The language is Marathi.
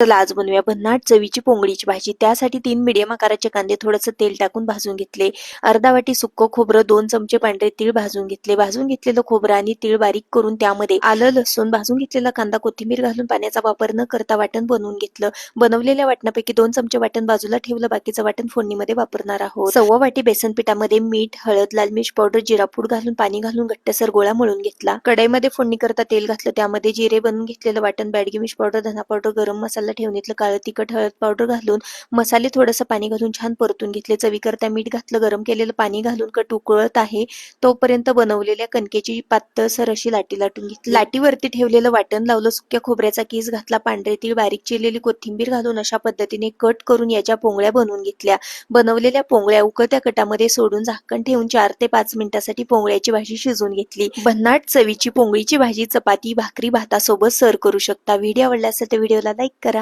चला आज बनवूया भन्नाट चवीची पोंगळीची भाजी। त्यासाठी 3 मीडियम आकाराचे कांदे थोडंसं तेल टाकून भाजून घेतले। अर्धा वाटी सुक्क खोबरं, 2 चमचे पांढरे तीळ भाजून घेतले। भाजून घेतलेलं खोबरं आणि तीळ बारीक करून त्यामध्ये आलं, लसूण, भाजून घेतलेला कांदा, कोथिंबीर घालून पाण्याचा वापर न करता वाटण बनवून घेतलं। बनवलेल्या वाटणापैकी 2 चमचे वाटण बाजूला ठेवलं, बाकीचं वाटण फोडणीमध्ये वापरणार आहोत। सव्वा वाटी बेसन पिठामध्ये मीठ, हळद, लाल मिर्च पावडर, जिरा पूड घालून पाणी घालून घट्टसर गोळा मळून घेतला। कढईमध्ये फोडणी करता तेल घातलं, त्यामध्ये जिरे, बनवून घेतलेलं वाटण, बॅडगी मिर्च पावडर, धना पावडर, गरम मसाला, ठेवणीतलं काळं तिखट, हळद पावडर घालून मसाले थोडंसं पाणी घालून छान परतून घेतले। चवीकरता मीठ घातलं, गरम केलेलं पाणी घालून कट उकळत आहे तोपर्यंत बनवलेल्या कणकेची पातळसर अशी लाटी लाटून घेतली। लाटीवरती ठेवलेलं वाटण लावलं, सुक्या खोबऱ्याचा कीस घातला, पांढरे तीळ, बारीक चिरलेली कोथिंबीर घालून अशा पद्धतीने कट करून याच्या पोंगळ्या बनवून घेतल्या। बनवलेल्या पोंगळ्या उकळत्या कटामध्ये सोडून झाकण ठेवून 4 ते 5 मिनिटांसाठी पोंगळ्याची भाजी शिजवून घेतली। भन्नाट चवीची पोंगळीची भाजी चपाती, भाकरी, भातासोबत सर्व्ह करू शकता। व्हिडिओ आवडला असेल तर व्हिडिओला लाईक करा।